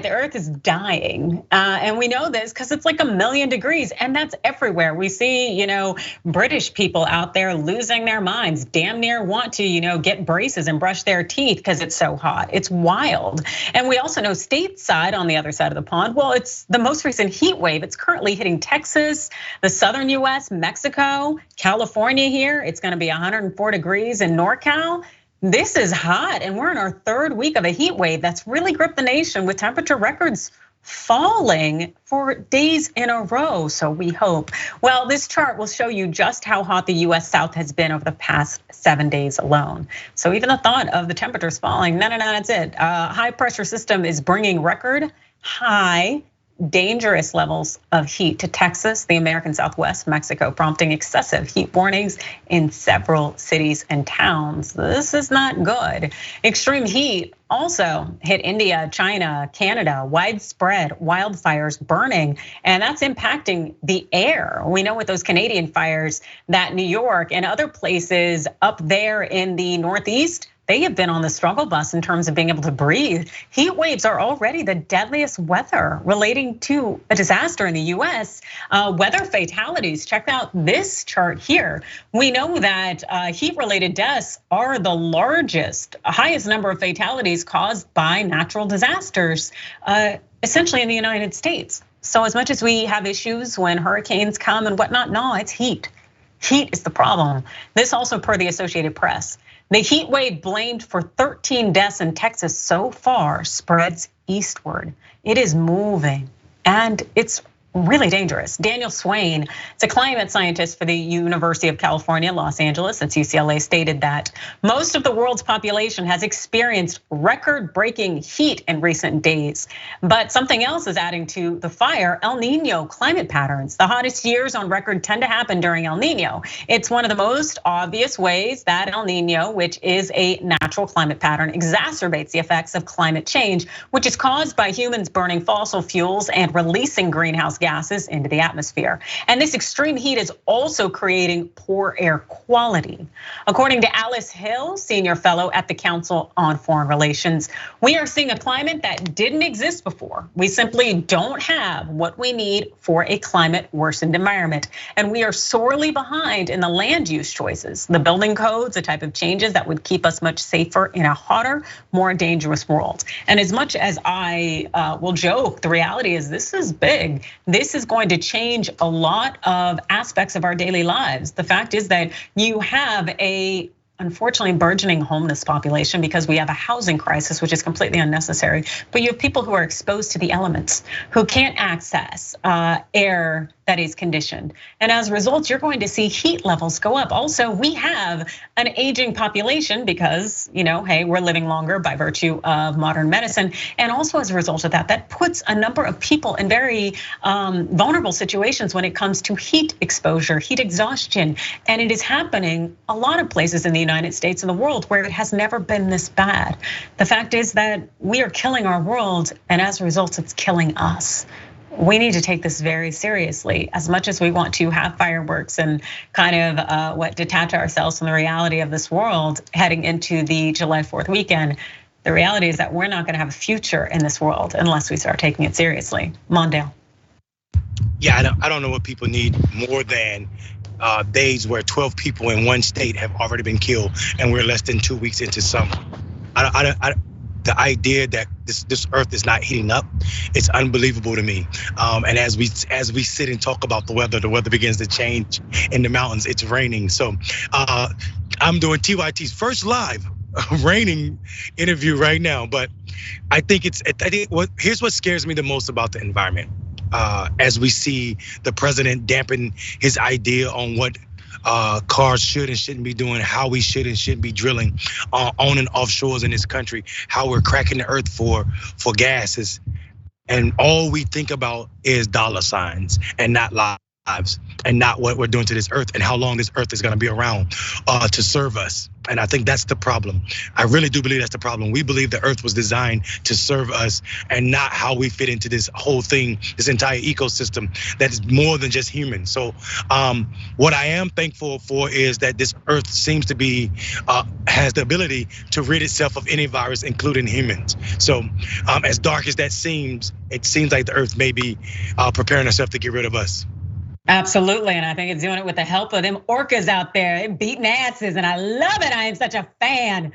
The Earth is dying, and we know this because it's like 1,000,000 degrees, and that's everywhere. We see, British people out there losing their minds, damn near want to, get braces and brush their teeth because it's so hot. It's wild. And we also know stateside on the other side of the pond, well, it's the most recent heat wave. It's currently hitting Texas, the southern US, Mexico, California here. It's gonna be 104 degrees in NorCal. This is hot, and we're in our third week of a heat wave that's really gripped the nation with temperature records falling for days in a row, so we hope. Well, this chart will show you just how hot the US South has been over the past 7 days alone. So even the thought of the temperatures falling, no, that's it. High pressure system is bringing record high dangerous levels of heat to Texas, the American Southwest, Mexico, prompting excessive heat warnings in several cities and towns. This is not good. Extreme heat also hit India, China, Canada, widespread wildfires burning, and that's impacting the air. We know with those Canadian fires that New York and other places up there in the Northeast, they have been on the struggle bus in terms of being able to breathe. Heat waves are already the deadliest weather relating to a disaster in the US. Weather fatalities, check out this chart here. We know that heat-related deaths are the highest number of fatalities caused by natural disasters, essentially in the United States. So as much as we have issues when hurricanes come and whatnot, no, it's heat. Heat is the problem. This also per the Associated Press. The heat wave blamed for 13 deaths in Texas so far spreads eastward. It is moving, and it's really dangerous. Daniel Swain, it's a climate scientist for the University of California, Los Angeles, that's UCLA, stated that most of the world's population has experienced record-breaking heat in recent days. But something else is adding to the fire, El Niño climate patterns. The hottest years on record tend to happen during El Niño. It's one of the most obvious ways that El Niño, which is a natural climate pattern, exacerbates the effects of climate change, which is caused by humans burning fossil fuels and releasing greenhouse gases into the atmosphere. And this extreme heat is also creating poor air quality. According to Alice Hill, senior fellow at the Council on Foreign Relations, we are seeing a climate that didn't exist before. We simply don't have what we need for a climate worsened environment. And we are sorely behind in the land use choices, the building codes, the type of changes that would keep us much safer in a hotter, more dangerous world. And as much as I will joke, the reality is this is big. This is going to change a lot of aspects of our daily lives. The fact is that you have a unfortunately burgeoning homeless population because we have a housing crisis, which is completely unnecessary. But you have people who are exposed to the elements, who can't access air that is conditioned. And as a result, you're going to see heat levels go up. Also, we have an aging population because, hey, we're living longer by virtue of modern medicine. And also as a result of that, that puts a number of people in very vulnerable situations when it comes to heat exposure, heat exhaustion. And it is happening a lot of places in the United States and the world where it has never been this bad. The fact is that we are killing our world, and as a result, it's killing us. We need to take this very seriously. As much as we want to have fireworks and kind of detach ourselves from the reality of this world heading into the July 4th weekend, the reality is that we're not gonna have a future in this world unless we start taking it seriously. Mondale. Yeah, I don't know what people need more than days where 12 people in one state have already been killed, and we're less than 2 weeks into summer. The idea that this earth is not heating up, it's unbelievable to me. And as we sit and talk about the weather begins to change in the mountains. It's raining. So I'm doing TYT's first live raining interview right now. But I think here's what scares me the most about the environment. As we see the president dampen his idea on what cars should and shouldn't be doing, how we should and shouldn't be drilling on and off shores in this country, how we're cracking the earth for gases, and all we think about is dollar signs and not lives. and not what we're doing to this earth and how long this earth is going to be around to serve us. And I think that's the problem. I really do believe that's the problem. We believe the earth was designed to serve us and not how we fit into this whole thing, this entire ecosystem that is more than just human. So what I am thankful for is that this earth seems to be, has the ability to rid itself of any virus, including humans. So as dark as that seems, it seems like the earth may be preparing herself to get rid of us. Absolutely, and I think it's doing it with the help of them orcas out there, beating asses, and I love it. I am such a fan.